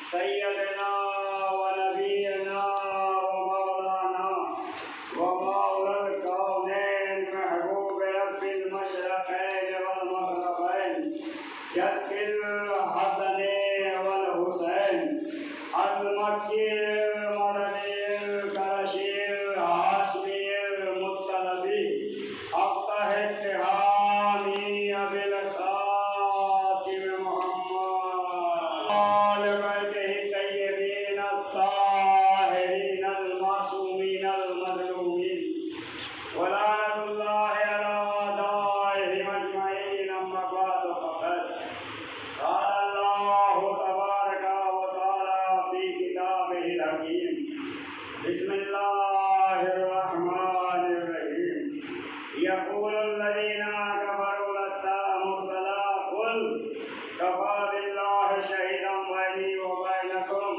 सैयदना व नबीना व मौलाना व मौलल कौनैन महबूब रब्बिल मशरक़ैन वल मग़रिबैन जद्दिल हसनैन वल हुसैन अल मक्कील मदनील करशील हाशमील मुत्तलबी अब्तह इत्तिहामी अबिल क़ासिम मुहम्मद आल बैतिही तय्यबीन अत्ताहिरीन अल मासूमीन अल मज़लूमीन व लानतुल्लाहि अला अदाइहिम अजमईन अम्मा बअद फ़क़द क़ाल अल्लाहु तबारक व तआला फ़ी किताबिहिल हकीम बिस्मिल्लाहिर रहमानिर रहीम यक़ूलुल लज़ीना कफ़रू लस्ता मुरसला क़ुल कफ़ा बिल्लाहि शहीदन बैनी व बैनकुम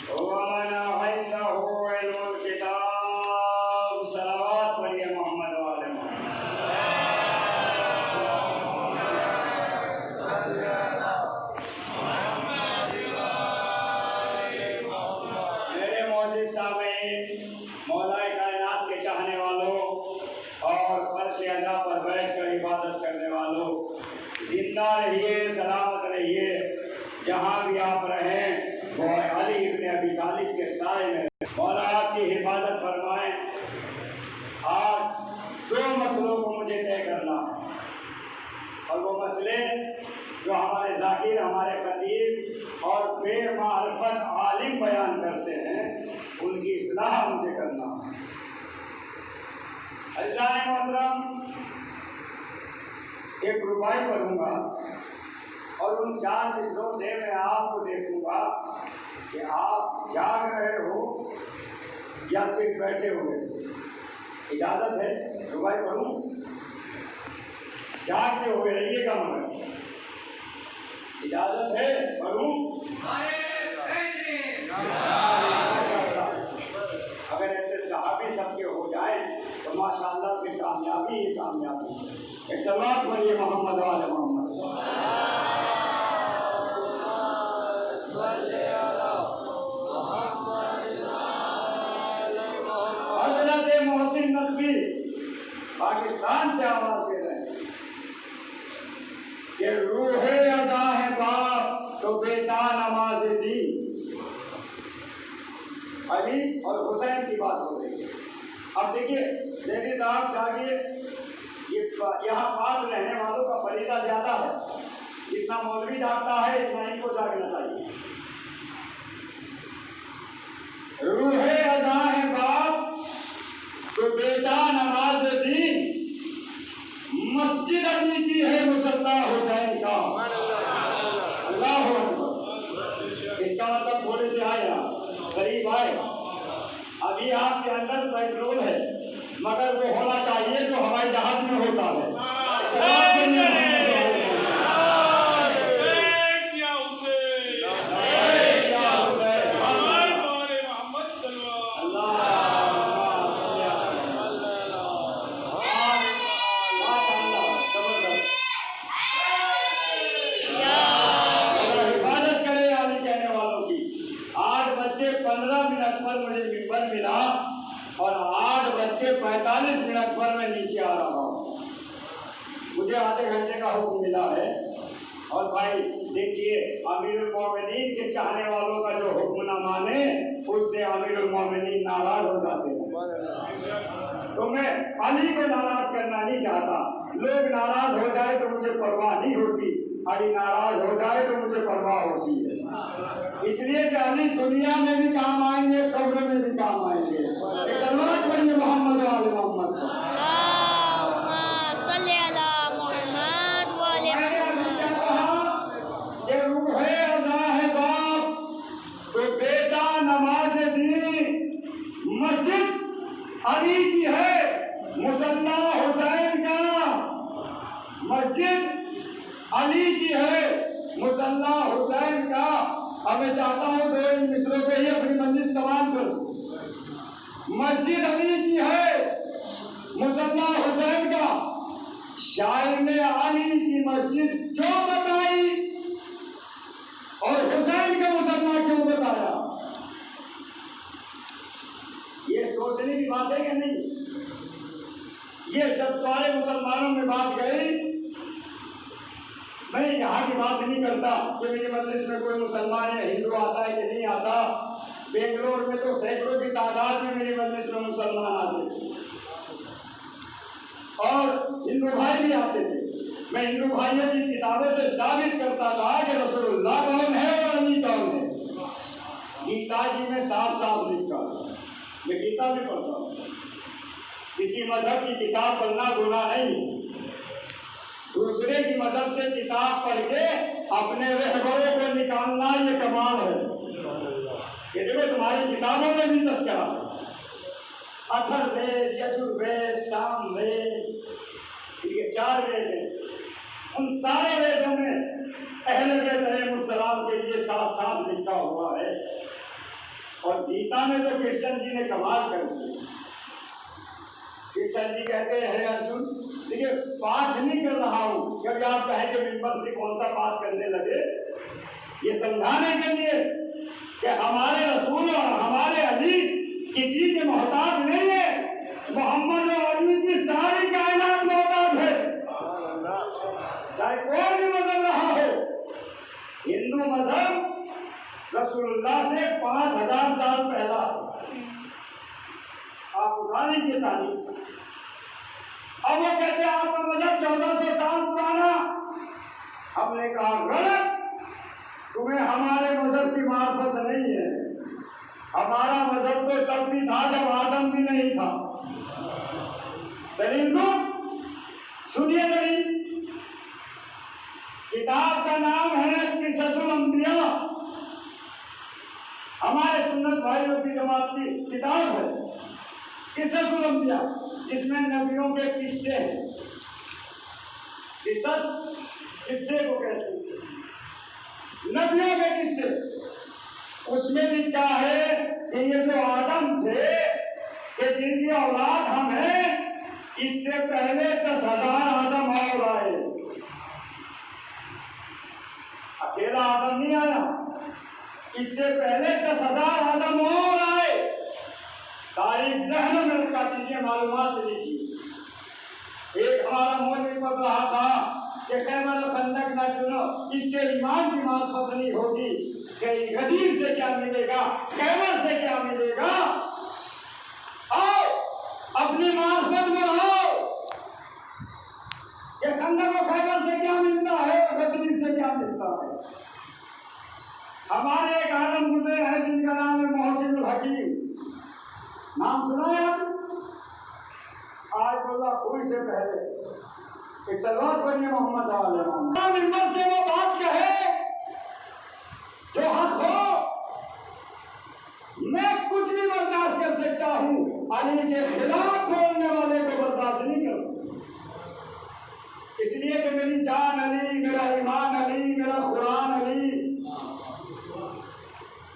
व मन इंदहु इल्मुल किताब। सलावत पढ़िए मोहम्मद व आले मोहम्मद। मेरे मौजूद सामीन, मौलाए कायनात के चाहने वालों और फर्श अदा पर बैठकर इबादत करने वालों, जिंदा रहिए, सलामत रहिए, जहाँ भी आप रहें वो अली इब्न अबी तालिब के साए में मौला आपकी हिफाजत फरमाएं। आज दो मसलों को मुझे तय करना है, और वो मसले जो हमारे ज़ाकिर, हमारे खतीब और बेमारिफत आलिम बयान करते हैं, उनकी इस्लाह मुझे करना है। अल्लाह ने मोहतरम, एक रुबाई पढ़ूंगा और उन 4 मिसरों से मैं आपको देखूंगा कि आप जाग रहे हो या सिर्फ बैठे हुए। इजाज़त है रुबाई पढ़ूं? जागते हुए रहिएगा, मगर इजाज़त है पढ़ूं? अगर ऐसे सहाबी सबके हो जाए तो माशाअल्लाह फिर कामयाबी ही कामयाबी है। एक सलावत पढ़िए मोहम्मद वाले मोहम्मद। हज़रत मोहसिन नकवी पाकिस्तान से आवाज दे रहे हैं कि रूहे अज़ा है बाप तो बेटा नमाज दी। अली और हुसैन की बात हो रही है। अब देखिए जैदी साहब जागिए, ये यहाँ पास रहने वालों का फरीज़ा ज़्यादा है। जितना मौलवी जागता है इतना इनको जागना चाहिए। रूहे अज़ा है बाप तो बेटा नमाज दी, मस्जिद अली की है मुसल्ला हुसैन का। अल्लाह हू अकबर। इसका मतलब थोड़े से आए आप करीब आए। अभी आपके अंदर पेट्रोल है, मगर वो होना चाहिए जो हवाई जहाज में होता है। मिला और 8:45 पर मैं नीचे आ रहा हूँ। मुझे आधे घंटे का हुक्म मिला है। और भाई देखिए, अमीरुल मोमिनीन के चाहने वालों का जो हुक्म ना माने, उससे अमीरुल मोमिनीन नाराज हो जाते हैं। तो मैं अली को नाराज करना नहीं चाहता। लोग नाराज हो जाए तो मुझे परवाह नहीं होती, अली नाराज हो जाए तो मुझे परवाह होती है। इसलिए कि अली दुनिया में भी काम आएंगे, कब्र में भी काम आएंगे। सलवात पढ़िए मोहम्मद वाले मोहम्मद को। मस्जिद अली की है, मुसल्ला हुसैन का। मस्जिद अली की है, मुसल्ला हुसैन का। अब मैं चाहता हूँ 2 मिसरों पे ही अपनी मजलिस तमाम कर दूं। मस्जिद अली की है, मुसल्ला हुसैन का। शायर ने अली की मस्जिद क्यों बताई और हुसैन का मुसल्ला क्यों बताया? ये सोचने की बात है कि नहीं? ये जब सारे मुसलमानों में बात गई, मैं यहाँ की बात नहीं करता कि मेरी मजलिस में कोई मुसलमान या हिंदू आता है कि नहीं आता। बेंगलोर में तो सैकड़ों की तादाद में मेरी मजलिस में मुसलमान आते थे और हिंदू भाई भी आते थे। मैं हिंदू भाइयों की किताबों से साबित करता था कि रसूलुल्लाह कौन है और अली कौन है। गीता जी में साफ साफ लिखा, मैं गीता भी पढ़ता हूँ। किसी मजहब की किताब पढ़ना गुनाह नहीं है। दूसरे की मजहब से किताब पढ़ के अपने रहबरों को निकालना ये कमाल है। ये देखो तुम्हारी किताबों में भी तस्करा है। अथर्ववेद, यजुर्वेद, सामवेद, ये 4 वेद हैं। उन सारे वेदों में अहले बैत अलैहिस्सलाम के लिए साफ साफ लिखा हुआ है। और गीता में तो कृष्ण जी ने कमाल कर दिया। कृष्ण जी कहते हैं अर्जुन, देखिए पाठ नहीं कर रहा हूं, कभी आप कहें कि मिंबर से कौन सा पाठ करने लगे, ये समझाने के लिए कि हमारे रसूल और हमारे अली किसी के मोहताज नहीं है। मोहम्मद और अली की सारी कायनात मोहताज है, चाहे कोई भी मजहब रहा हो। हिंदू मजहब रसूलुल्लाह से 5000 साल पहला है। आप उठा लीजिए तारीख। अब वो कहते हैं आपका मजहब 1400 साल पुराना। हमने कहा गलत, तुम्हें हमारे मजहब की मार्फत नहीं है। हमारा मजहब तो तब भी था जब आदम भी नहीं था। दलील को सुनिए। दलील किताब का नाम है क़िससुल अंबिया। हमारे सुन्नत भाइयों की जमात की किताब है क़िससुल अंबिया, जिसमें नबियों के किस्से हैं। क़िसस किस्से को कहते हैं, नबियों के किस्से। उसमें लिखा है कि ये जो आदम थे, कि जिनकी औलाद हम हैं, इससे पहले 10,000 आदम और आए। अकेला आदम नहीं आया, इससे पहले 10,000 आदम और आए। तारीख ज़हन में रखा दीजिए, मालूमात लीजिए। एक हमारा मौलवी पढ़ रहा था कि खैबर खंदक न सुनो, इससे ईमान की मार्फत नहीं होगी। गदीर से क्या मिलेगा, खैबर से क्या मिलेगा? आओ अपनी मार्फत में रहो। ये खंदक और खैबर से क्या मिलता है और गदीर से क्या मिलता है? हमारे एक आलम गुजरे हैं जिनका नाम है मोहसिनुल हकीम। नाम सुना है आपने? आयतुल्लाह खुई से पहले एक सलवात पढ़िए मोहम्मद वाले मोहम्मद। मिंबर से वो बात कहे जो हक हो। मैं कुछ भी बर्दाश्त कर सकता हूँ, अली के खिलाफ बोलने वाले को बर्दाश्त नहीं करूँ। इसलिए कि मेरी जान अली, मेरा ईमान अली, मेरा कुरान अली।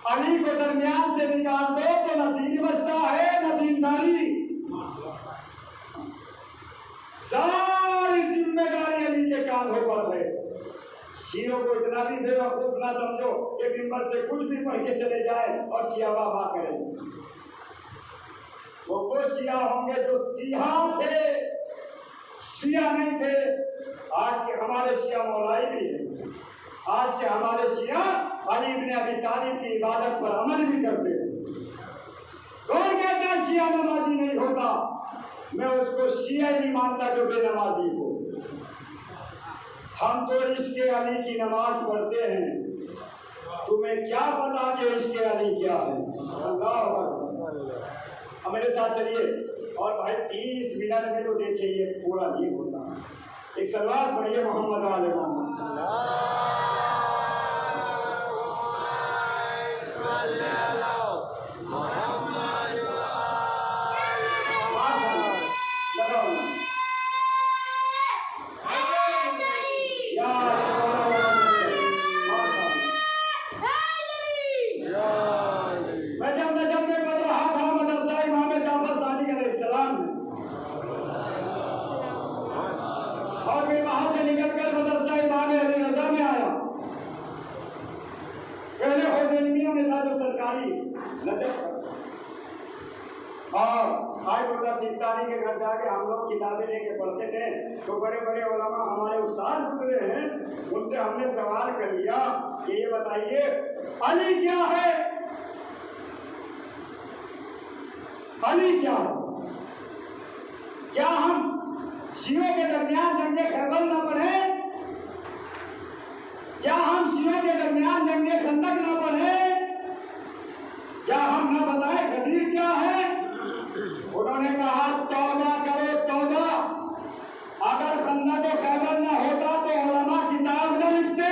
अली को दरमियान से निकाल दो तो न दीन बचता है न दीनदारी। सारी जिम्मेदारी अली के कांधों पर है। शियों को इतना भी बेवकूफ ना समझो कि मिंबर से कुछ भी पढ़ के चले जाए और शिया बाबा करें। वो शिया होंगे जो सिया थे, शिया नहीं थे। आज के हमारे शिया मौलाई भी है। आज के हमारे शिया अली इब्न अबी तालिब की इबादत पर अमल भी करते हैं। कौन कहता है शिया नमाजी नहीं होता? मैं उसको शिया नहीं मानता जो बेनमाजी हो। हम तो इश्क़ अली की नमाज पढ़ते हैं, तुम्हें क्या पता कि इश्क़ अली क्या है। अल्लाह अब मेरे साथ चलिए। और भाई 30 मिनट में तो देखिए ये पूरा नहीं होता। एक सलवात पढ़िए मोहम्मद वाले सिस्तानी के घर जाके हम लोग किताबें लेके पढ़ते थे, तो बड़े बड़े उलमा हमारे उस्ताद गुजरे हैं, उनसे हमने सवाल कर लिया कि ये बताइए अली क्या है, अली क्या है? क्या हम शियों के दरमियान जंगे खैबर न पढ़े? क्या हम शियों के दरमियान जंगे खंदक न पढ़े? क्या हम न बताए गदीर क्या है? उन्होंने कहा तौबा करो तौबा, अगर खंदक और खैबर न होता तो उलमा किताब न लिखते।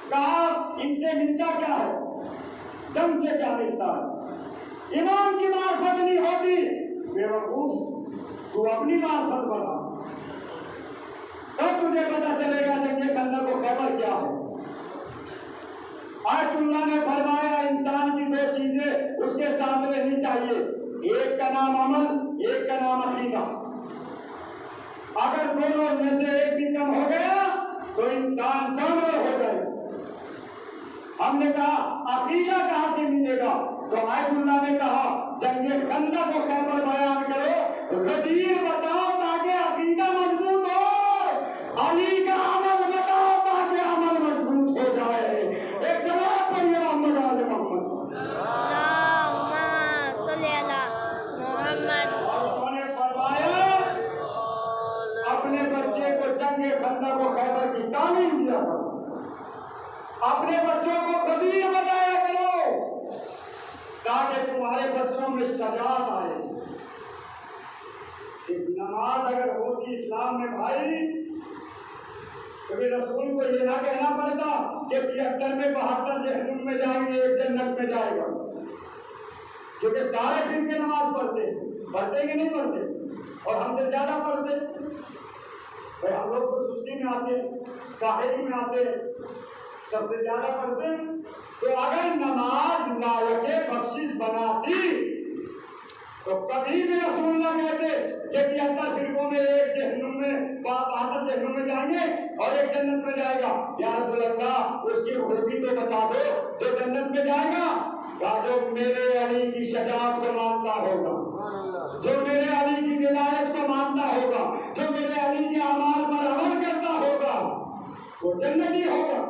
कहा इनसे मिलता क्या है, जंग से क्या मिलता है? इमाम की मार्फत नहीं होती। बेवकूफ, तू अपनी मार्फत बढ़ा, तब तुझे पता चलेगा जंगे खंदक और खैबर क्या है। आयतुल्लाह ने फरमाया इंसान की दो चीजें उसके साथ रहनी चाहिए, एक का नाम अमल, एक का नाम अकीदा। अगर दोनों में से एक भी कम हो गया तो इंसान जानवर हो जाएगा। हमने कहा अकीदा कहां से मिलेगा? तो आयतुल्लाह ने कहा जंगे खंदक और खैबर बयान करो, गदीर बताओ ताकि अकीदा मजबूत हो, अली का अमल बताओ ताकि अमल मजबूत हो जाए। एक सलात पढ़िए मोहम्मद आले मोहम्मद। उन्होंने फरमाया अपने बच्चे को जंगे खंदक और खैबर की तालीम दिया करो, अपने बच्चों को गदीर बताया करो ताकि तुम्हारे बच्चों में सजात आए। सिर्फ नमाज अगर होती इस्लाम में भाई, तो रसूल को ये ना कहना पड़ता कि 73 में 72 जहन्नुम में जाएंगे, एक जन्नत में जाएगा। क्योंकि सारे फिर के नमाज पढ़ते कि नहीं पढ़ते, और हमसे ज्यादा पढ़ते। भाई हम लोग तो सुस्ती में आते, काहिली में आते, सबसे ज्यादा पढ़ते। तो अगर नमाज लायक बख्शिश बनाती तो कभी भी रसूल ना कहते कि 73 फिरकों में एक जहन्नुम में 72 जहन्नुम में जाएंगे और एक जन्नत में जाएगा। या रसूल अल्लाह उसकी खूबी तो बता दो जो जन्नत में जाएगा। या जो मेरे अली की शजाअत को मानता होगा, जो मेरे अली की विलायत को मानता होगा, जो मेरे अली के अमाल पर अमल करता होगा, वो जन्नती होगा।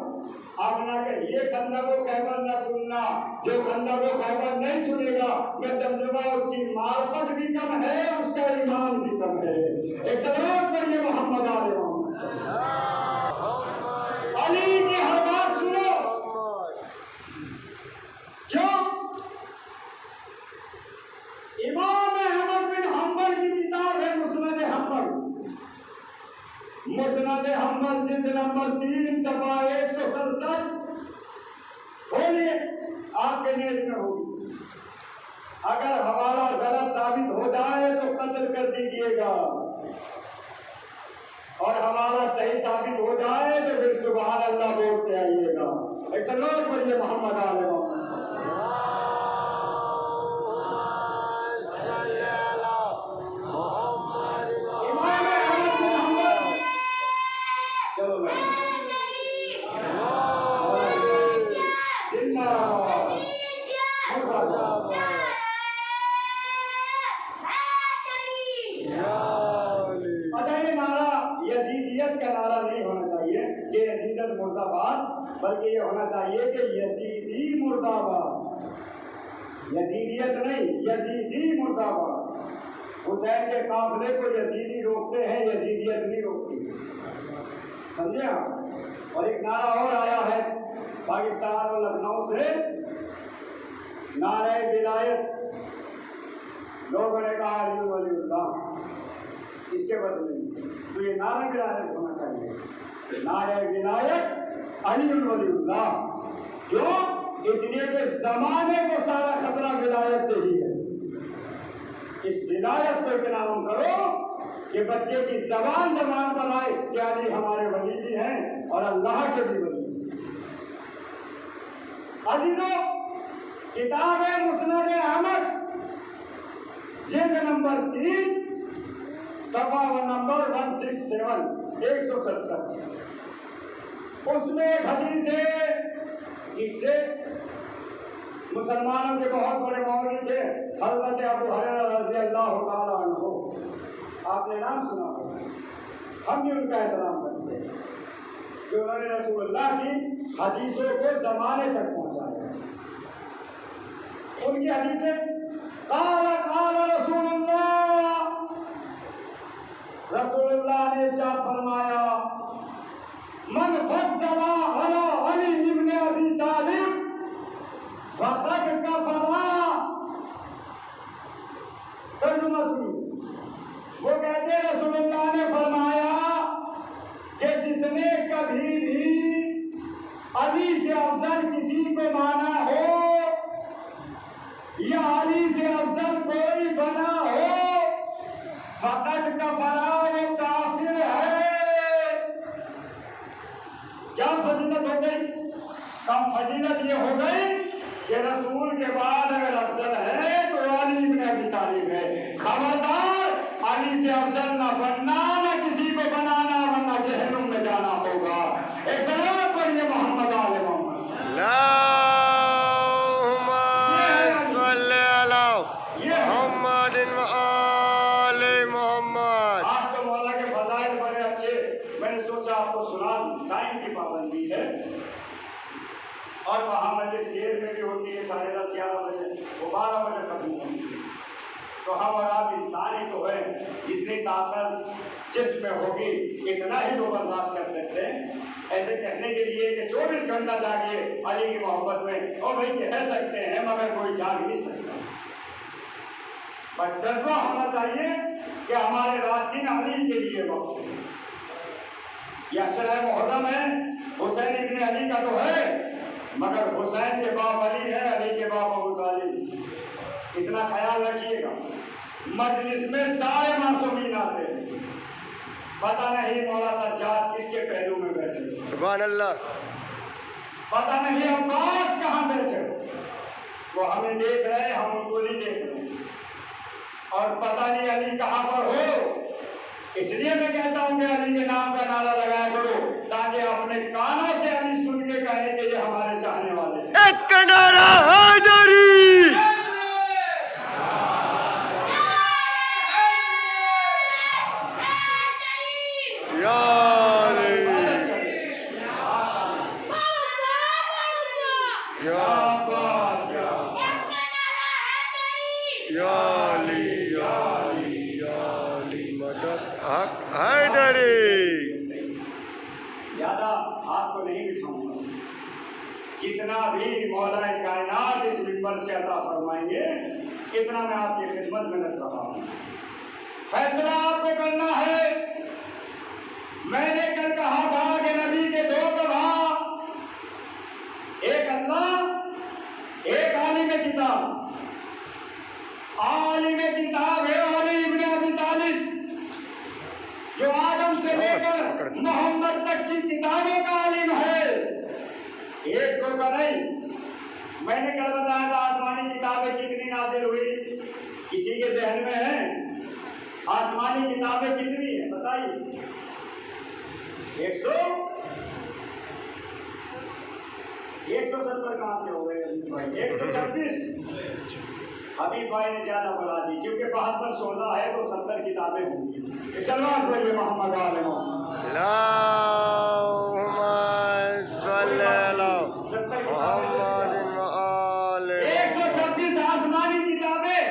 आप ना कहिए खंदक और खैबर न सुनना, जो खंदक और खैबर नहीं सुनेगा मैं समझूंगा उसकी मार्फत भी कम है, उसका ईमान भी कम है। एक सलात पढ़िए मोहम्मद आले मोहम्मद। अली की हर बात सुनो। क्यों? इमाम अहमद बिन हंबल की किताब है मुस्नद हंबल, मुस्नद हंबल जिल्द नंबर 3 सफा 167 खोलिए, आपके नेट में होगी। अगर हवाला गलत साबित हो जाए तो कत्ल कर दीजिएगा, और हवाला सही साबित हो जाए तो फिर सुभान अल्लाह बोलते आइएगा। एक सलात पढ़िए मोहम्मद आले मोहम्मद। यजीदियत का नारा नहीं होना चाहिए कि यजीदत मुर्दाबाद, बल्कि ये होना चाहिए कि यजीदी मुर्दाबाद। यजीदियत नहीं, यजीदी मुर्दाबाद। हुसैन के काफिले को यजीदी रोकते हैं, यजीदियत नहीं रोकती, समझे आप। और एक नारा और आया है पाकिस्तान और लखनऊ से, नारे विलायत, लोगों ने कहा अली वलीउल्लाह, इसके बदले में तो ये नारा विलायत होना चाहिए, नारे विलायत अली वलीउल्लाह। क्यों? इसलिए कि जमाने को सारा खतरा विलायत से ही है। इस विलायत को इतना करो कि बच्चे की जबान पर आए कि अली हमारे वली भी हैं और अल्लाह के भी वली। अजीजों, किताब है मुस्नद अहमद, जिल्द नंबर 3, सफा नंबर 167, 167, उसमें एक हदीस है। इससे मुसलमानों के बहुत बड़े मौलवी थे हज़रत अबू हुरैरा रज़ियल्लाहु ताला अन्हु, आपने नाम सुना होगा, हम भी उनका एहतराम करते हैं कि उन्होंने रसूलुल्लाह की हदीसों को ज़माने तक पहुंचाया। उनकी हदीसें काला काला रसूलुल्लाह ने इरशाद फरमाया, मन फज़्ज़ला अला अली इब्न अबी तालिब फक़द कफ़रा। तर्जुमा सुनिए, वो कहते हैं रसूलुल्लाह ने फरमाया कि जिसने कभी भी अली से अफजल किसी को माना हो या अली से अफजल कोई बना हो, फक़द कफ़रा, वो काफिर है। क्या फजीलत हो गई? कम फजीलत ये हो गई कि रसूल के बाद अगर अफजल है तो अली इब्न अबी तालिब है। खबरदार, अली से अफजल ना बनना, ना किसी को बनाना, वरना जहन्नुम में जाना होगा। एक सलात पढ़िए मोहम्मद आले मोहम्मद। आज तो मौला के फज़ाइल बड़े अच्छे, मैंने सोचा आपको सुना दूं, टाइम की पाबंदी है और वहाँ मजलिस देर में भी होती है, 10:30-11 बजे, वो 12 बजे खत्म होती है। तो हम और आप इंसान ही तो है, जितनी ताकत जिस्म में होगी इतना ही तो बर्दाश्त कर सकते हैं। ऐसे कहने के लिए कि 24 घंटा जागिए अली की मोहब्बत में, और भाई कह सकते हैं मगर कोई जाग नहीं सकता। पर जज्बा होना चाहिए कि हमारे रात दिन अली के लिए वक्त है। यह अशरा मुहर्रम है, हुसैन इब्न अली का तो है, मगर हुसैन के बाप अली है, अली के बाप अबू तालिब। इतना ख्याल रखिएगा। मजलिस में सारे मासूमीन आते हैं, पता नहीं मौला सज्जाद किसके पहलू में बैठे, सुभान अल्लाह, पता नहीं अब्बास कहाँ बैठे, वो हमें देख रहे, हम उनको नहीं देख रहे, और पता नहीं अली कहाँ पर हो। इसलिए मैं कहता हूँ कि अली के नाम का नारा लगाया करो, ताकि अपने कानों से अली सुन के कहे कि ये हमारे चाहने वाले हैं। एक नारा हैदरी, या अली, या अब्बास, या अली, या अली, या अली, मदद हक हैदरी। ज्यादा आपको नहीं बिठाऊंगा, जितना भी मौला कायनात इस मिंबर से अता फरमाएंगे इतना मैं आपकी खिदमत में लग रहा हूँ। फैसला आपको करना है। मैंने कल कहा था कि नबी के 2 गवाह, एक अल्लाह, एक आलिम किताब। आलिम किताब है अली इब्न अबी तालिब, जो आदम से लेकर मोहम्मद तक की किताबों का आलिम है, एक दो का नहीं। मैंने कल बताया था आसमानी किताबें कितनी नाजिल हुई, किसी के जहन में है? आसमानी किताबें कितनी है बताइए? 170 कहाँ से हो गए? 126। हबीब भाई ने ज्यादा बढ़ा दी, क्योंकि 72 14 है तो 70 किताबें होंगी। सलवात पढ़िए मोहम्मद आले मोहम्मद। अल्लाहुम्मा सल्ली अला मुहम्मद व आले। 126 आसमानी किताबें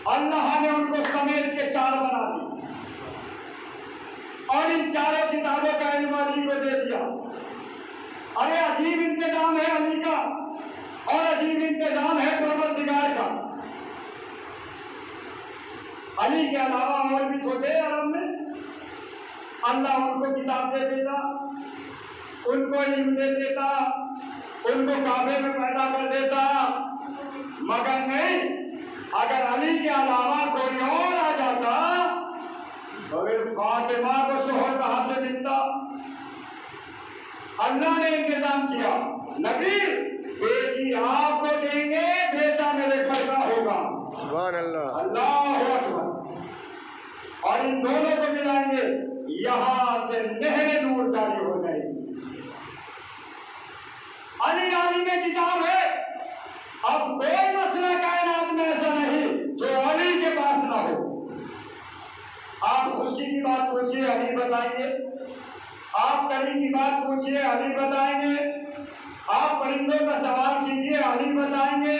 अल्लाह ने उनको चारों किताबों का इल्म अली को दे दिया। अरे अजीब इंतजाम है अली का, और अजीब इंतजाम है परवरदिगार का। अली के अलावा और भी तो थे अरब में, अल्लाह उनको किताब दे देता, उनको इल्म दे देता, उनको काबे में पैदा कर देता, मगर नहीं, अगर अली के अलावा कोई और आ जाता तो फिर फातिमा को शोहर कहां से मिलता? अल्लाह ने इंतजाम किया, नबी बेटी आपको देंगे, बेटा मेरे घर का होगा। सुभान अल्लाह, अल्लाह अकबर। और इन दोनों को मिलाएंगे, यहां से नहर नूर जारी हो जाएगी। अली अली में किताब है। अब कोई मसला कायनात में ऐसा नहीं जो अली के पास ना हो। आप खुशी की बात पूछिए, अली बताएंगे। आप कली की बात पूछिए, अली बताएंगे। आप परिंदों का सवाल कीजिए, अली बताएंगे।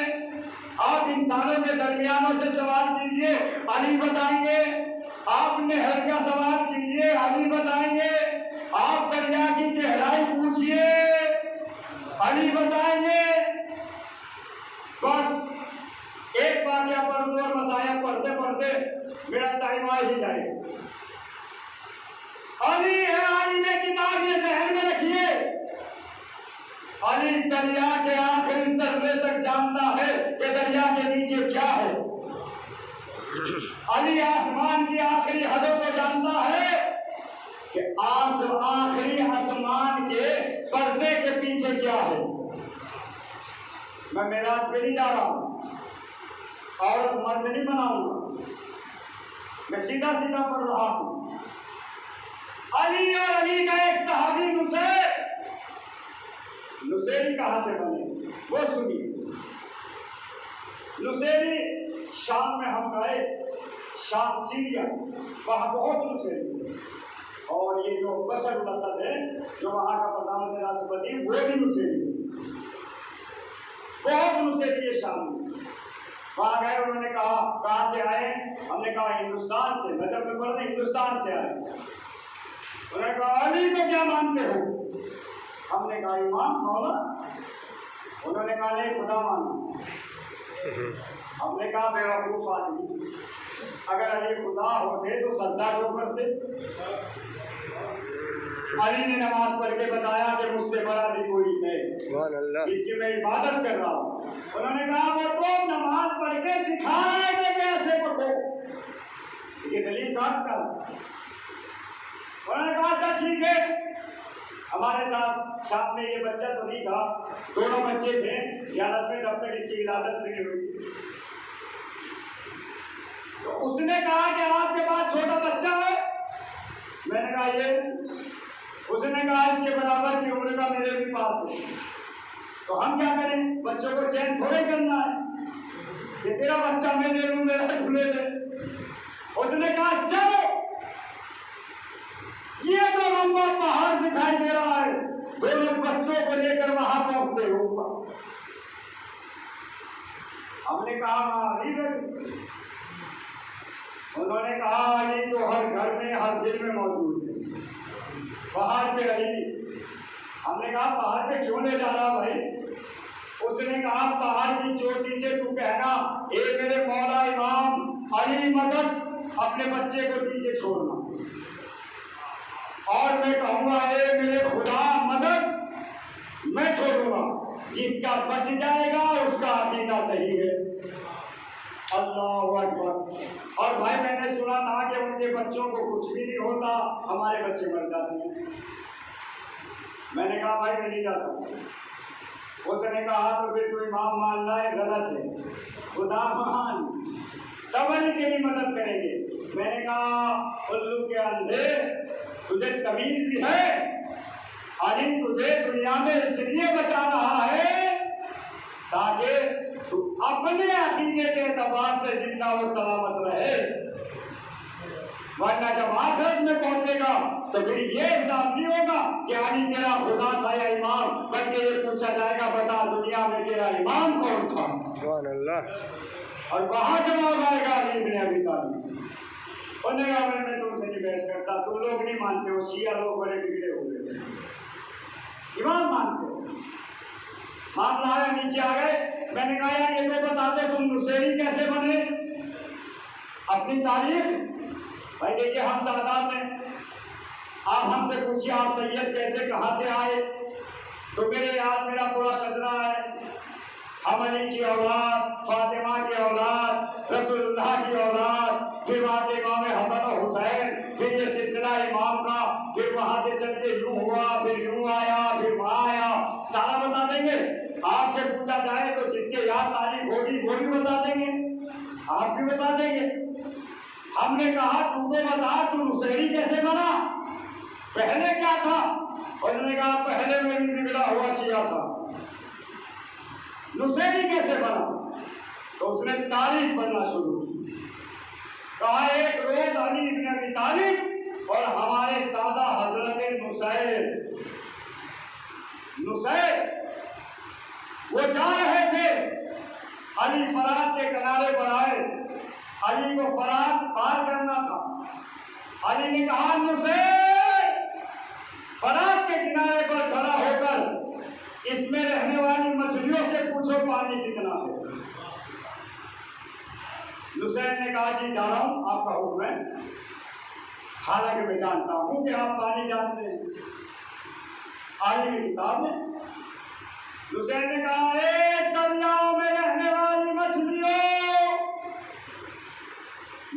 आप इंसानों के दरमियानों से सवाल कीजिए, अली बताएंगे। आप नहर का सवाल कीजिए, अली बताएंगे। आप दरिया की गहराई पूछिए, अली बताएंगे। बस एक वाक्या पढ़ दो और मसाया पढ़ते पढ़ते मेरा टाइम आ ही जाए। अली है, अली ने किताब ये जहन में रखिए। अली दरिया के आखिरी सर्रे तक जानता है कि दरिया के नीचे क्या है। अली आसमान की आखिरी हदों को जानता है कि आखिरी आसमान के पर्दे के पीछे क्या है। मैं मेराज पे नहीं जा रहा हूं, औरत मर्द नहीं बनाऊंगा, मैं सीधा सीधा पढ़ रहा हूं। अली और अली का एक सहाबी नुसेरी कहां से बने वो सुनिए। नुसेरी शाम में हम गए, शाम सीरिया, वहां बहुत नुसेरी। और ये जो बशर अल असद है, जो वहां का प्रधानमंत्री राष्ट्रपति, वो भी नुसेरी, बहुत नुसेरी है शाम में। वहां गए, उन्होंने कहा कहां से आए? हमने कहा हिंदुस्तान से। नजर में पड़ रहे हिंदुस्तान से आए। उन्होंने कहा अली को क्या मानते हो? हमने कहा इमाम मौला। उन्होंने कहा नहीं, खुदा मानो। हमने कहा बेवकूफ आदमी, अगर अली खुदा होते तो सजदा क्यों करते? अली ने नमाज पढ़ के बताया कि मुझसे बड़ा भी कोई है, इसकी मैं इबादत कर रहा हूँ। उन्होंने कहा वो तो नमाज पढ़ के दिखा रहे थे कि ऐसे पढ़ो, ये दलील काटता। उन्होंने कहा अच्छा ठीक है। हमारे साथ शाम में ये बच्चा तो नहीं था, दोनों बच्चे थे ज़ियारत में, जब तक इसकी विलादत नहीं हुई। तो उसने कहा कि आपके पास छोटा बच्चा है? मैंने कहा ये। उसने कहा इसके बराबर की उम्र का मेरे भी पास है। तो हम क्या करें? बच्चों को चैन थोड़े करना है कि तेरा बच्चा मैं ले लूं, मेरा झूले ले। उसने कहा चलो, ये जो लंबा पहाड़ दिखाई दे रहा है, दोनों बच्चों को लेकर वहां पहुंचते हो। हमने कहा अली बैठे। उन्होंने कहा अली तो हर घर में, हर दिल में मौजूद है। पहाड़ पे अली। हमने कहा पहाड़ पे क्यों ले जा रहा भाई? उसने कहा पहाड़ की चोटी से तू कहना ए मेरे मौला इमाम अली मदद, अपने बच्चे को पीछे छोड़ना। और मैं कहूंगा ए मेरे खुदा मदद, मैं छोड़ूंगा। जिसका बच जाएगा उसका अकीदा सही है। अल्लाह अकबर। और भाई मैंने सुना था कि उनके बच्चों को कुछ भी नहीं होता, हमारे बच्चे मर जाते हैं। मैंने कहा भाई मैं नहीं जाता। उसने कहा तो फिर तू इमाम मान रहा है, गलत है, खुदा मान, तब अली तेरी मदद करेंगे। मैंने कहा उल्लू के अंधे, तुझे तमीज भी है? अली तुझे दुनिया में इसलिए बचा रहा है ताकि तू अपने अकीदे के एतबार से जिंदा और सलामत रहे, वरना जब आखिरत में पहुंचेगा तो फिर ये हिसाब नहीं होगा कि अली तेरा खुदा था या इमाम, बल्कि ये पूछा जाएगा बता दुनिया में तेरा इमाम कौन था? सुभान अल्लाह। और वहां जवाब आएगा अली इब्न अबी तालिब। मैं तुमसे नहीं बहस करता। करता। तुम लोग नहीं मानते हो, शिया लोग बड़े बिगड़े हुए, इमाम मानते हो। मामला आया, नीचे आ गए। मैंने कहा यार ये तो बता दो तुम नुसेरी कैसे बने, अपनी तारीफ। भाई देखिए हम सादात में, आप हमसे पूछिए आप सैयद कैसे कहाँ से आए, तो मेरे याद मेरा पूरा सजना है। हम अली की औलाद, फातिमा की औलाद, रसूलुल्लाह की औलाद, फिर वहां से इमाम हसन और हुसैन, फिर ये सिलसिला इमाम का, फिर वहां से चल के यूं हुआ, फिर यूं आया, फिर वहां आया, सारा बता देंगे। आपसे पूछा जाए तो जिसके याद तारीफ होगी वो भी बता देंगे, आप भी बता देंगे। हमने कहा तू तो बता तू नुसेरी कैसे बना, पहले क्या था? उन्होंने कहा पहले मैं भी बिगड़ा हुआ शिया था, नुसेरी कैसे बना? तो उसने तारीफ बनना शुरू की। कहा एक रोज अली इब्न अबी तालिब और हमारे दादा हजरत नुसैर वो जा रहे थे, अली फरात के किनारे पर आए, अली को फरात पार करना था। अली ने कहा नुसैर, फरात के किनारे पर खड़ा होकर इसमें रहने वाली मछलियों से पूछो पानी कितना है। नुसैर ने कहा जी जा रहा हूं, आपका हुक्म है। हालांकि मैं जानता हूं कि आप पानी जानते हैं, आगे की किताब में। नुसैर ने कहा एक दरियाओं में रहने वाली मछलियों,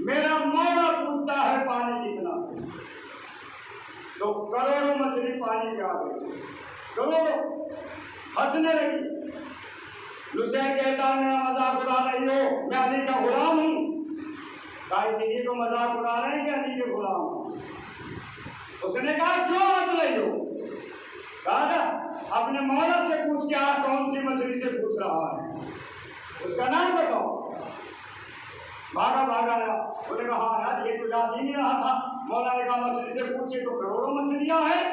मेरा मौला पूछता है पानी कितना है। तो करोड़ों मछली पानी पे आ गई, करोड़ों हंसने लगी। नुसैर कहता मेरा मजाक उड़ा रही हो, मैं अली का गुलाम हूं। कहा इसीलिए तो मजाक उड़ा रहे हैं कि अली के गुलाम हूं। उसने कहा क्यों हंस रही हो? कहा अपने मौला से पूछ के आप कौन सी मछली से पूछ रहा है, उसका नाम बताओ। भागा भागा आया, बोले कहा हाँ यार ये तो याद ही नहीं रहा था। मौला ने कहा मछली से पूछे तो करोड़ों मछलियां हैं,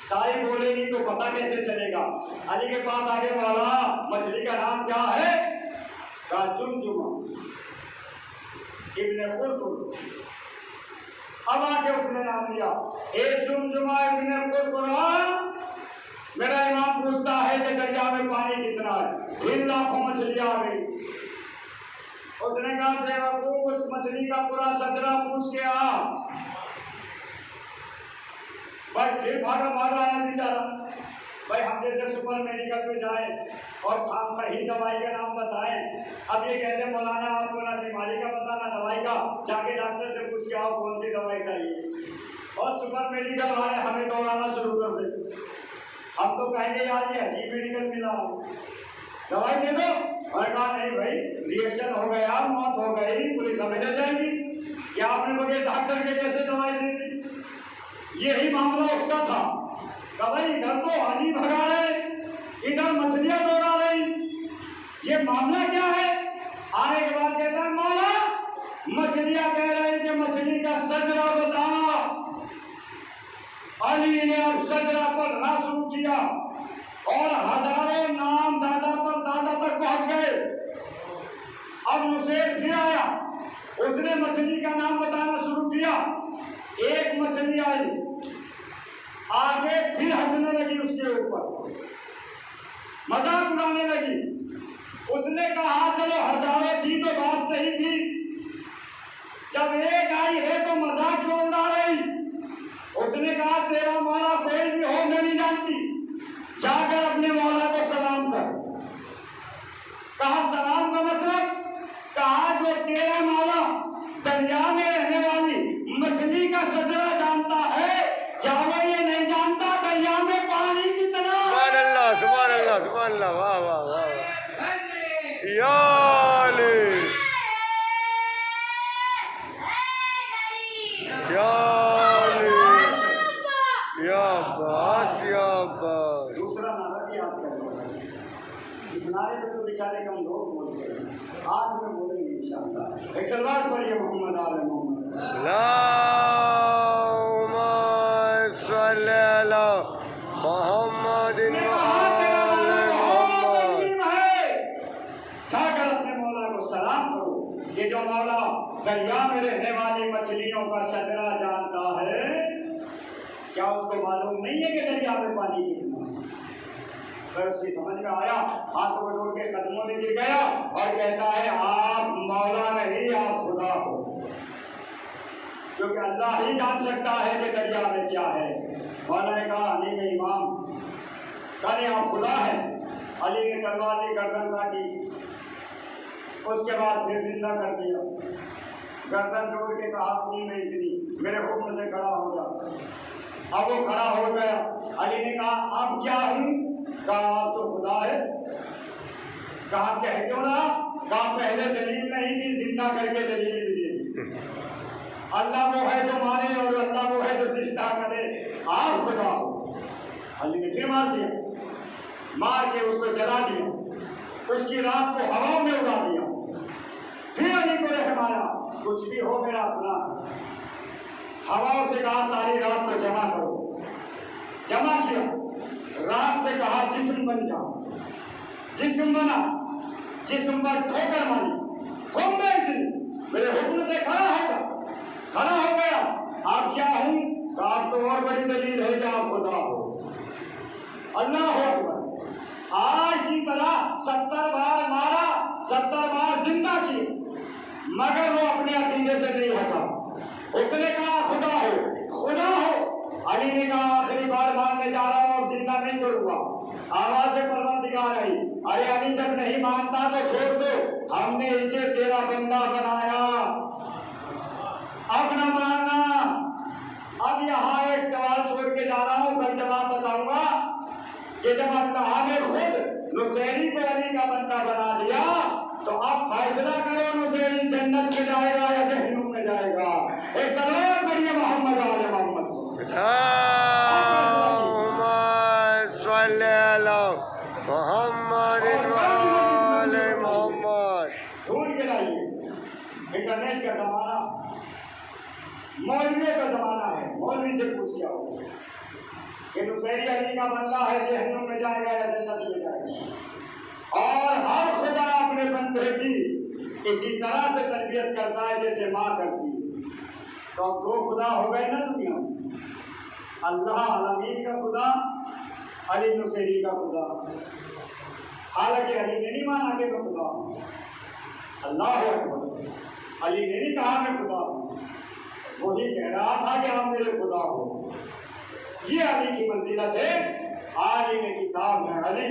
सारी बोलेगी तो पता कैसे चलेगा। अली के पास आगे मौला मछली का नाम क्या है? कहा जुमजुमा इब्ने कुरकुर। अब आके उसने नाम लिया, एक जुमजुमा इब्ने कुरकुर। मेरा इमाम पूछता है कि दरिया में पानी कितना है, फिर लाखों मछलियां आ गई। उसने कहा बेवकूफ उस मछली का पूरा सजरा पूछ के आ। भाई फिर भागा भागा आया बेचारा। भाई हम जैसे सुपर मेडिकल पे जाएं और खाम ही दवाई का नाम बताएं, अब ये कहते मौलाना आपको ना बीमारी का पता ना दवाई का, जाके डॉक्टर से पूछ के आओ कौन सी दवाई चाहिए। और सुपर मेडिकल वाले हमें दौड़ाना शुरू कर दे। हम तो कहेंगे यार ये अजीब मेडिकल मिला, दवाई दे दो। और कहा नहीं भाई रिएक्शन हो गया, मौत हो गई, पुलिस हमें ले जाएगी, या आपने बगैर डॉक्टर के कैसे दवाई दे दी। यही मामला उसका था। भाई इधर तो अली भगा रहे, इधर मछलियां दौड़ा रही, ये मामला क्या है? आने के बाद कहता है मौला मछलियां कह रही कि मछली का सजरा बता। अली ने अब सजरा पढ़ना शुरू किया और हजारों नाम दादा पर दादा तक पहुंच गए। अब नुसैर फिर आया, उसने मछली का नाम बताना शुरू किया। एक मछली आई, आगे फिर हंसने लगी, उसके ऊपर मजाक उड़ाने लगी। उसने कहा चलो हजारों थी तो बात सही थी, जब एक आई है तो मजाक क्यों उड़ा रही? उसने कहा तेरा मौला कोई भी हो मैं नहीं जानती, जाकर अपने मौला को सलाम कर। कहा सलाम का मतलब? कहा जो तेरा मौला दरिया में रहने वाली मछली का सजरा जानता है, क्या वो ये नहीं जानता दरिया में पानी कितना? सुभान अल्लाह सुभान अल्लाह सुभान अल्लाह, वाह वाह वाह या अली या अली या अब्बास या अब्बास। दूसरा नारा भी याद कर, इस नारे पे तो बेचारे कम लोग बोलते हैं, आज में बोलेंगे इंशाअल्लाह। एक सलवार पढ़िए मोहम्मद आले मोहम्मद। अल्लाहुम्मा सल्ली अला मुहम्मदिन व आले मुहम्मद। जाकर अपने मौला को सलाम करो, ये जो मौला दरिया में रहने वाली मछलियों का सजरा जानता है। क्या उसको मालूम नहीं है कि दरिया में पानी कितना है? तो उसकी समझ में आया, हाथों को जोड़ के कदमों में गिर गया और कहता है आप मौला नहीं, आप खुदा हो, क्योंकि अल्लाह ही जान सकता है कि दरिया में क्या है। मौला ने कहा अली में इमाम कहने आप खुदा है। अली ने तलवार ली, गर्दन काटी, उसके बाद फिर जिंदा कर दिया। गर्दन जोड़ के कहा खून में इतनी, मेरे हुक्म से खड़ा हो जा। अब वो खड़ा हो गया। अली ने कहा अब क्या हूँ? कहा आप तो खुदा है। कहा कह क्यों ना? कहा पहले दलील नहीं थी, जिंदा करके दलील भी दे। अल्लाह वो है जो माने और अल्लाह वो है जो सजदा करे, आप खुदा हो। अली ने फिर मार दिया, मार के उसको जला दिया, उसकी रात को हवा में उड़ा दिया। फिर अली को रहम आया, कुछ भी हो मेरा अपना है। हवाओं से कहा सारी रात को जमा करो, जमा किया। रात से कहा जिस्म बन जाओ, जिस्म बना, जिस्म पर ठोकर मारी, खूब मेरे हुक्म से खड़ा हो जा, खड़ा हो गया। आप क्या हूं? आप तो और बड़ी दलील है कि आप खुदा हो। अल्लाह हो अकबर। आज की तरह 70 बार मारा, 70 बार जिंदा किए, मगर वो अपने अकीदे से नहीं हटा। उसने कहा खुदा हो, खुदा हो। अली ने कहा आखिरी बार मारने जा रहा हूं, अब जिंदा नहीं करूंगा। आवाज परवरदिगार आई, अरे अली जब नहीं मानता तो छोड़ दो, हमने इसे तेरा बंदा बनाया, अब न मारना। अब यहाँ एक सवाल छोड़ के जा रहा हूं, कल जवाब बताऊंगा कि जब अल्लाह ने खुद नुसैरी को अली का बंदा बना दिया तो अब फैसला करो, नुसैरी जन्नत में जाएगा या जहन्नुम में जाएगा। एक सलाम करिए मोहम्मद आले मोहम्मद को। ढूंढ के लाइए, इंटरनेट का जमाना, मौलवी का जमाना है। मौलवी से पूछिए कि नुसैरी अली का बंदा है, जहन्नुम में जाएगा या जन्नत में जाएगा। और हर खुदा अपने बंदे की इसी तरह से तरबियत करता है जैसे माँ करती है। तो अब दो खुदा हो गए ना दुनिया में, अल्लाह अलमीन का खुदा, अली नुसैरी का खुदा। हालांकि अली ने नहीं माना कि मैं खुदा हूँ, अल्लाह अकबर। अली ने नहीं कहा मैं खुदा हूँ, वही कह रहा था कि आप मेरे खुदा हो। ये अली की मंजिलत है। आलिम किताब में अली,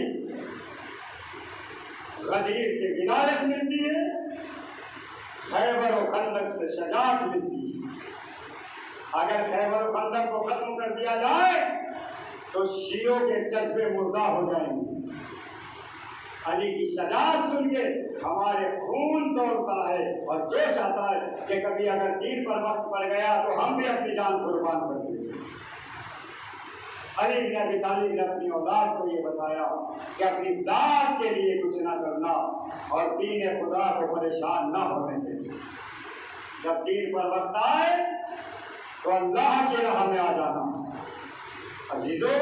गदीर से विलायत मिलती है, खैबर और खंदक से शजाअत मिलती है। अगर खैबर और खंदक को खत्म कर दिया जाए तो शियों के जज्बे मुर्दा हो जाएंगे। अली की शजाअत सुन के हमारे खून दौड़ता है और जोश आता है कि कभी अगर दीन पर वक्त पड़ गया तो हम भी अपनी जान कुर्बान कर देंगे। अली बिन अबी तालिब ने अपनी औलाद को ये बताया कि अपनी जात के लिए कुछ ना करना और दीन खुदा को परेशान ना होने देना। जब दीन पर वक्त आए तो अल्लाह की राह में आ जाना। अजीजों,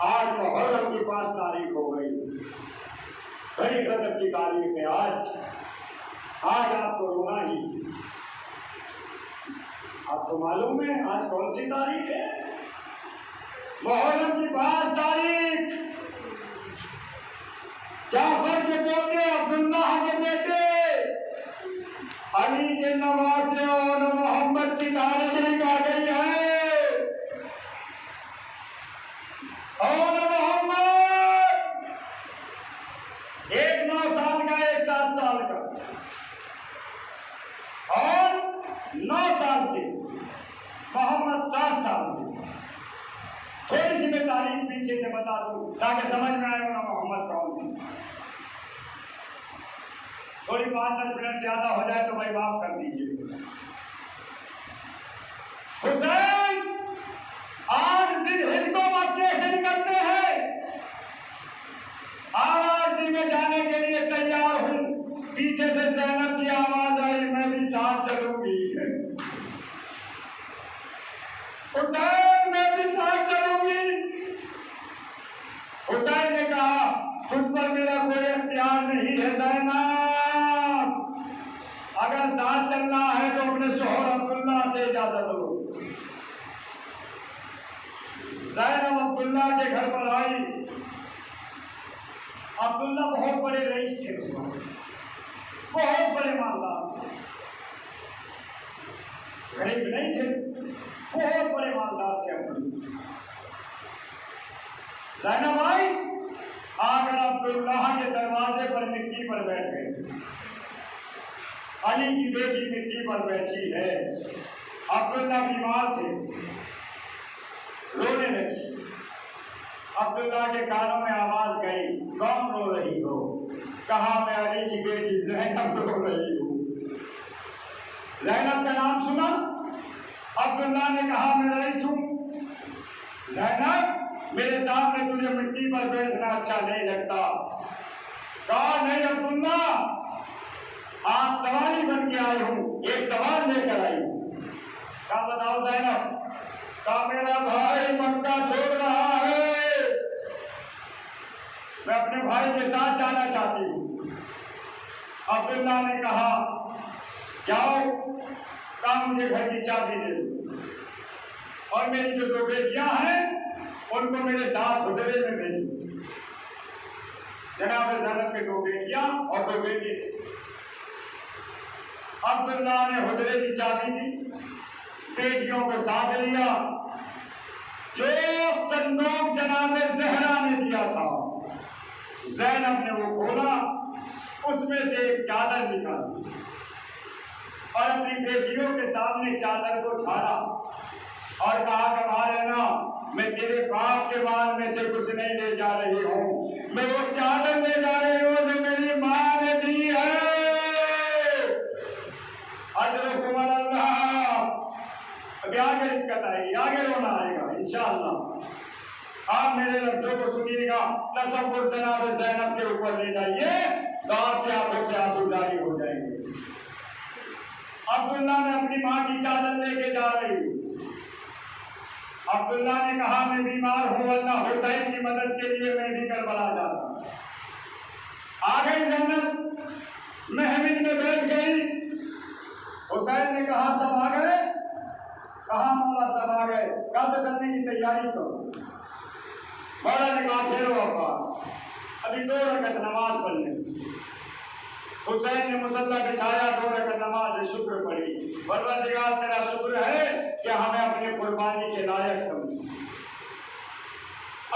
आज मुहर्रम की 5 तारीख हो गई, बड़ी गजब की तारीख है आज आपको रोना ही। आपको मालूम है आज कौन सी तारीख है? मुहर्रम की 5 तारीख। जाफर के पोते अब्दुल्लाह के बेटे अली के नवासे और मोहम्मद की तारीख आ गई है। और मोहम्मद, एक 9 साल का, एक 7 साल का और 9 साल के, मोहम्मद 7 साल के। थोड़ी सी मैं तारीख पीछे से बता दूं ताकि समझ में आए ना मोहम्मद कौन थे। थोड़ी 5-10 मिनट ज्यादा हो जाए तो भाई माफ कर दीजिए। हुसैन आज जिलहिज को मक्के से निकलते हैं, आवाज़ में जाने के लिए तैयार हूं। पीछे से ज़ैनब की आवाज आई, मैं भी साथ चलूंगी। हुसैन, मैं भी साथ चलूंगी। हुसैन ने कहा तुझ पर मेरा कोई इख्तियार नहीं है ज़ैनब, अगर साथ चलना है तो अपने शोहर अब्दुल्ला से इजाजत लो। ज़ैनब अब्दुल्ला के घर पर आई। अब्दुल्ला बहुत बड़े रईस थे उस वक्त, बहुत बड़े मालदार थे, गरीब नहीं थे, बहुत बड़े मालदार थे अब्दुल्ला। ज़ैनब आई, आकर अब्दुल्ला के दरवाजे पर मिट्टी पर बैठ गई। अली की बेटी मिट्टी पर बैठी है। अब्दुल्ला बीमार थे, रोने लगी। अब्दुल्ला के कानों में आवाज गई, कौन रो रही हो? कहा, मैं अली की बेटी ज़ैनब रो रही हूँ। ज़ैनब का नाम सुना, अब्दुल्ला ने कहा, मैं रईस हूँ। ज़ैनब, मेरे सामने तुझे मिट्टी पर बैठना अच्छा नहीं लगता। कहा, नहीं अब्दुल्ला, आज सवारी बन के आई हूँ, एक सवाल लेकर आई हूँ। कहा, बताओ ज़ैनब। कहा, मेरा भाई मक्का छोड़ रहा है, मैं अपने भाई के साथ जाना चाहती हूँ। अब्दुल्ला ने कहा, जाओ, कहा मुझे घर की चाबी दे दो और मेरी जो 2 बेटियां हैं उनको मेरे साथ हुजरे में भेजो। जनाब ज़ैनब के 2 बेटियां और 2 बेटे थे। अब्दुल्ला ने हुजरे की चाबी दी, बेटियों को साथ लिया। जो संदूक जनाब ज़हरा ने दिया था, ज़ैनब ने वो खोला, उसमें से एक चादर निकाली और अपनी बेटियों के सामने चादर को झाड़ा और कहा, गवा लेना, मैं तेरे बाप के माल में से कुछ नहीं ले जा रही हूँ, मैं वो चादर ले जा रही हूँ जो मेरी माँ ने दी है। अजरुकुम अल्लाह। अभी आगे दिक्कत आएगी, आगे रोना आएगा इंशाअल्लाह। आप मेरे लफ्जों को सुनिएगा, तसव्वुर जनाब ज़ैनब के ऊपर ले जाइए तो आपकी आंखों से आंसू जारी हो जाएंगे। अब्दुल्ला ने अपनी माँ की चादर लेके जा रही हूँ। अब्दुल्ला ने कहा, मैं बीमार हूँ, वरना हुसैन की मदद के लिए मैं भी करबला जाता। आ गई ज़ैनब, महमिल में बैठ गई। हुसैन ने कहा, सब आ गए? कहा, मौला सब आ गए। कब चलने की तैयारी करो? मौला ने कहा, ठहरो अब्बास, अभी 2 रकअत नमाज पढ़ने। हुसैन ने मुसल्ला बिछाया, 2 रकअत नमाज शुक्र पढ़ी। परवरदिगार तेरा शुक्र है कि हमें अपनी कुर्बानी के लायक समझे।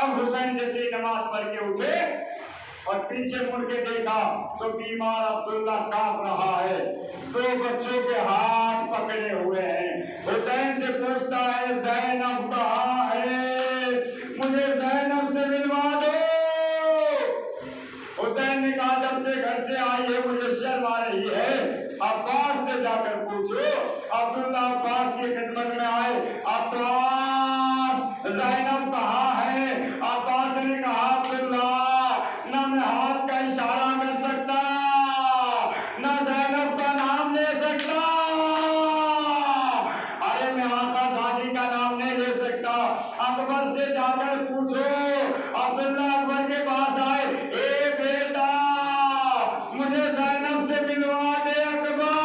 अब हुसैन जैसे ही नमाज पढ़ के उठे और पीछे मुड़ के देखा तो बीमार अब्दुल्ला कांप रहा है, 2 बच्चों के हाथ पकड़े हुए हैं। हुसैन से पूछता है, ज़ैनब कहाँ है? मुझे ज़ैनब से मिलवा दो। हुसैन ने कहा, जब से घर से आई है मुझे शर्म आ रही है, अब्बास से जाकर पूछो। अब्दुल्ला अब्बास की खिदमत में आए, अब्बास ज़ैनब कहाँ है? अब्बास ने कहा, अब्दुल्ला, ना मैं हाथ का इशारा कर सकता, ना ज़ैनब का नाम ले सकता। अरे मैं आका दादी का नाम नहीं ले सकता। अकबर से जाकर पूछो। अब्दुल्ला अकबर के पास आए, ए बेटा, मुझे ज़ैनब से मिलवा दे अकबर।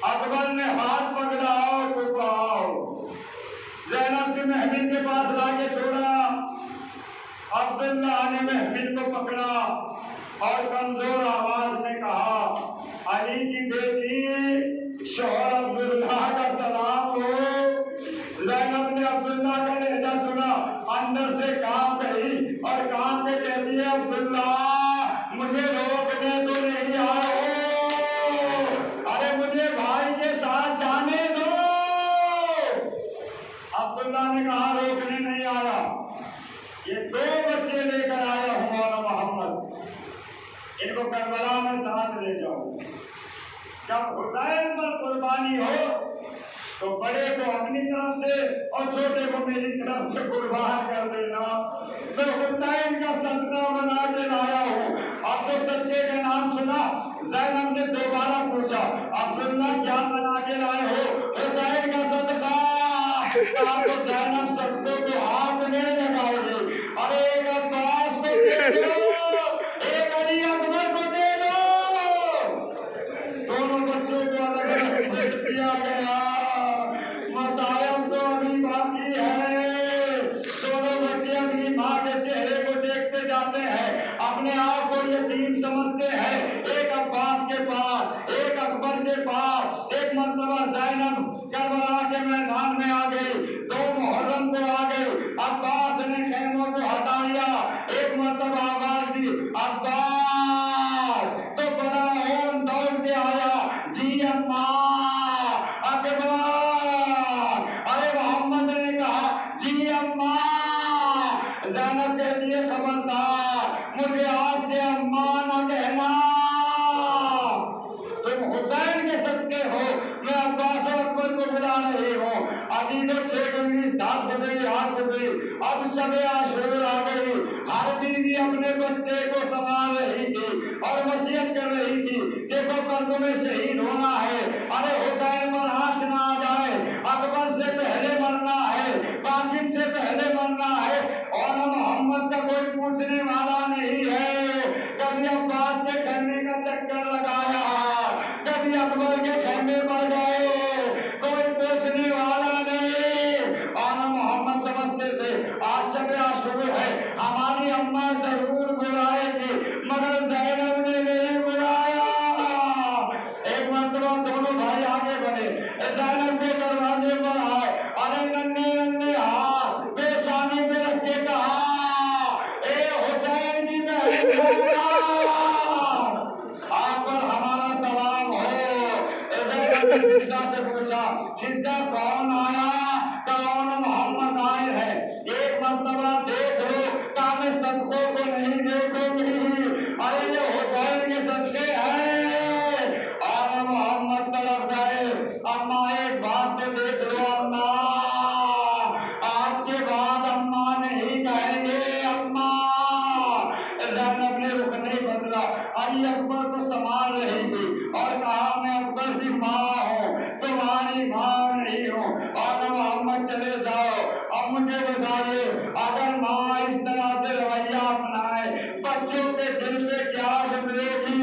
अकबर ने हाथ पकड़ा और आओ, ज़ैनब के महमिल के पास लाके छोड़ा। अब्दुल्ला ने महमिल को पकड़ा और कमजोर आवाज में कहा, अली की बेटी शोहर अब्दुल्ला का सलाम हो। ज़ैनब ने अब्दुल्ला का लहजा सुना, अंदर से कांप गई और कांप के कहती है, अब्दुल्ला, मुझे रोकने तो नहीं आए हो, अरे मुझे भाई के साथ जाने दो। अब्दुल्ला ने कहा, रोकने नहीं आया, ये 2 बच्चे लेकर आया हूँ मौला मोहम्मद, इनको करबला में साथ ले जाओ। जब हुसैन पर कुर्बानी हो तो बड़े को अपनी तरफ से और छोटे को मेरी तरफ से कुर्बान कर देना। मैं हुसैन का सदका बना के लाया हूँ। अब तो सदके का नाम सुना। ज़ैनब ने दोबारा पूछा, अब्दुल्ला क्या बना के लाए हो? हुसैन का सदका। तो ज़ैनब सबको तो हाथ नहीं लगाओगे, अरे एक अब्बास को दे दो, एक अली अकबर को दे दो। दोनों बच्चों को अलग अलग दिया गया। मसायब तो अभी बात जाते हैं, अपने आप को यतीम समझते हैं। एक अब्बास के पास, एक अकबर के पास, एक मर्तबा ज़ैनब करबला के मैदान में आ गई, 2 मुहर्रम को आ गई। अब्बास ने खेमों को हटा लिया, एक मर्तबा आवाज दी अब्बास, तो बड़ा ओन दौड़ के आया, जी अम्मा अकबर। अरे मोहम्मद ने कहा जी अम्मा। ज़ैनब के लिए खबरदार, मुझे आज से अम्मा न कहना, तुम हुसैन के सदके हो, मैं अब्बास और अकबर को बुला रही हूँ। अभी तो 6 गुजरी, 7 गुजरी, 8 गुजरी, अब शब आशूर आ गई। हर बीवी अपने बच्चे को संभाल रही थी और वसीयत कर रही थी, देखो कल तुम्हें शहीद होना है, अरे हुसैन पर आँच ना आ जाए, अकबर से पहले मरना है, कासिम से पहले मरना है। और मोहम्मद का कोई पूछने वाला नहीं है। कभी अब्बास के खेमे का चक्कर लगाया, कभी अकबर के खेमे पर गए, कोई पूछने वाला नहीं। और मोहम्मद समझते थे आज शब आशूर है, हमारी अम्मा जरूर बुलाएगी, मगर ज़ैनब ने नहीं बुलाया। एक मरतबा दोनों भाई आगे बढ़े, ज़ैनब के दरवाजे पर आए, अरे नन्हे नन्हे हाथ पेशानी पे रख के कहा, ए हुसैन की बहन आप पर हमारा सलाम हो। ज़ैनब ने खिज्जा से पूछा, खिज्जा कौन आया? कौन मोहम्मद आए हैं, एक मरतबा देख लो, कामे सदकों को नहीं देखोगी, अरे ये हुसैन के सदके हैं। और मोहम्मद तरफ गए, अम्मा एक बात तो देख लो अम्मा, आज के बाद अम्मा नहीं कहेंगे अम्मा। ज़ैनब ने रुख नहीं बदला, अली अकबर को संभाल रही थी और कहा मैं अकबर की माँ हूँ, तुम्हारी माँ नहीं हूँ। और मोहम्मद चले जाओ, अब मुझे बताइए, अगर माँ इस तरह से रवैया अपनाए, बच्चों के दिल से क्या गुजरेगी?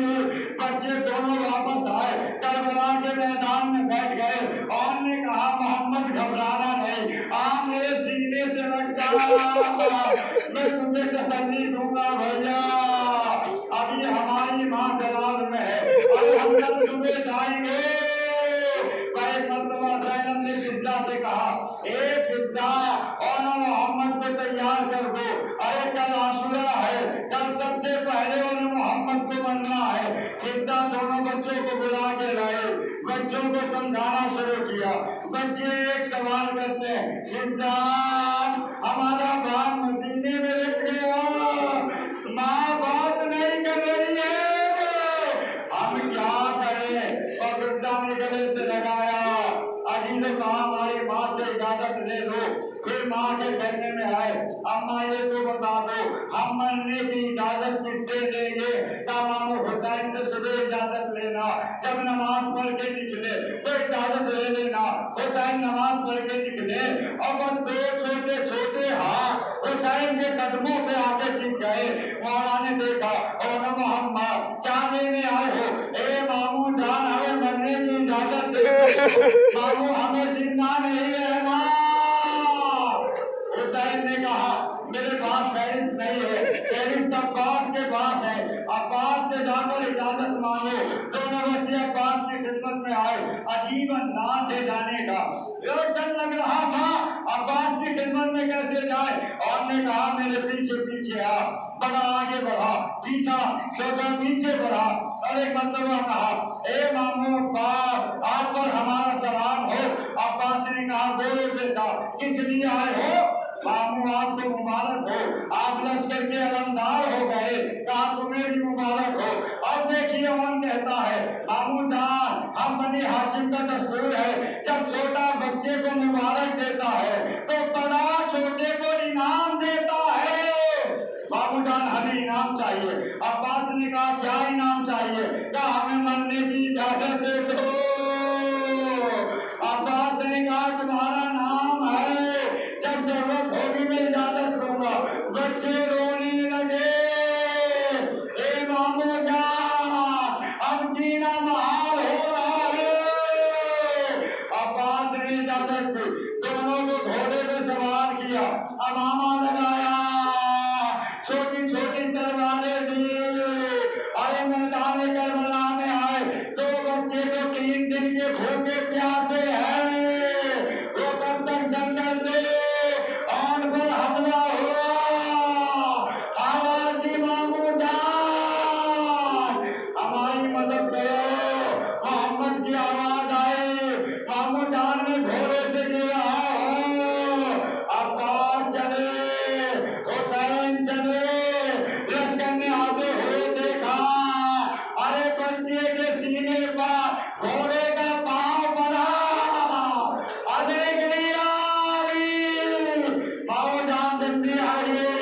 बच्चे दोनों वापस आए, करबला के मैदान में बैठ गए और ने कहा मोहम्मद घबराना नहीं, आ मेरे सीने से लग जा, मैं तुझे तसल्ली दूंगा भैया। अभी हमारी माँ जलाल में है, अब हम कल सुबह जाएंगे। एक मरतबा ज़ैनब ने फिज़ा से कहा, ए फिज़ा, और मोहम्मद को तैयार कर दो, अरे कल आशूरा है, कल सबसे पहले और मोहम्मद को मरना है। फिज़ा दोनों बच्चों को बुला के लाए, बच्चों को समझाना शुरू किया। बच्चे एक सवाल करते हैं, फिज़ा हमारा बाप मदीने में रह गया, माँ बात नहीं कर रही है, हम क्या करें? और फिज़ा ने गले से लगाया, अजी ने कहा हमारी माँ से इजाजत ले लो। फिर माँ के कहने में आए, अम्मा ये तो बता दो, हम मरने की इजाजत किससे लेंगे? कहा मामू हुसैन से सुबह इजाजत लेना, जब नमाज पढ़ के निकले तो इजाजत ले लेना। हुसैन नमाज पढ़ के निकले और वो 2 छोटे छोटे हाथ हुसैन के कदमों पे आके टिक गए। मौला ने देखा, और मोहम्मद क्या लेने आए हो? ए मामू जान, हमें मरने की इजाजत दे, मामू हमें जिंदा नहीं रहना। हुसैन ने कहा मेरे पास फहरिस्त नहीं है, फहरिस्त अब्बास के पास है, अब्बास से जाकर इजाजत मांगो। दोनों बच्चे अब्बास की खिदमत में आए, अजीब अंदाज है जाने का, डर लग रहा था अब्बास की खिदमत में कैसे जाए। और ने कहा मेरे पीछे पीछे आ, बड़ा आगे बढ़ा, पीछा सोचा पीछे बढ़ा, और एक मरतबा कहा ए मामू अब्बास आप पर हमारा सलाम हो। अब्बास ने कहा बोलो बेटा किस लिए आए हो? मामू आपको मुबारक हो, आप लश्कर के अलमदार हो गए, कहा तुम्हें भी मुबारक हो। अब देखिए कौन कहता है, मामू जान हम बनी हाशिम का दस्तूर है, जब छोटा बच्चे को मुबारक देता है तो बड़ा छोटे को इनाम देता है। मामू जान हमें इनाम चाहिए। अब्बास ने कहा क्या इनाम चाहिए? कहा हमें मरने की इजाजत दे दो। अब्बास ने कहा तुम्हारा नाम है, जब जरूरत होगी मैं इजाजत दूंगा। बच्चे रोने लगे, ए मामू जान अब जीना महाल हो रहा है। अब्बास ने इजाजत दी, दोनों को घोड़े में सवार किया, अमामा लगाया, छोटी छोटी तलवारें दी। अरे मैदान करबला में आए दो बच्चे जो 3 दिन के भूखे प्यासे हैं, वो कब तक जंगल में आन पर हमला हुआ। आवाज दी मामू जान हमारी मदद करो। मोहम्मद की आवाज आई, मामू जान ने घोड़े से गिरा हो। अब्बास चले, हुसैन चले, लश्कर ने आते हुए देखा। अरे बच्चे के सीने पर घोड़े का पांव पड़ा। देख लिया मामू जान जल्दी आइए।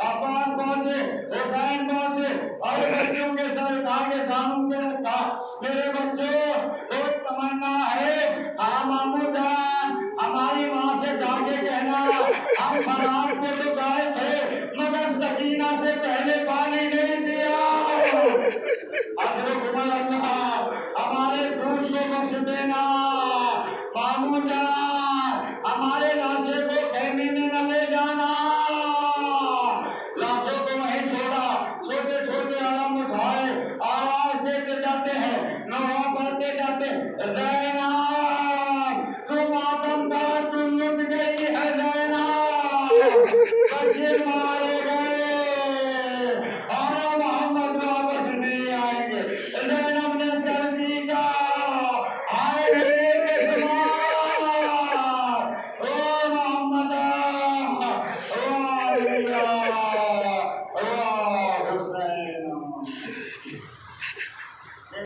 अब्बास पहुंचे, हुसैन पहुंचे और बच्चों के सर उठा के दामन पे रखा। मेरे बच्चों एक तमन्ना है। हाँ मामू जान हमारी माँ से जाके कहना हम बारात में तो गए थे मगर सकीना से पहले पानी नहीं पिया। हमारे दूध को बख्श देना। मामू जान हमारे लाशे को खेमे में न ले जाना। लाशों को वहीं छोड़ा। छोटे छोटे आलम उठाए, आवाज देते जाते हैं, नौहा पढ़ते जाते।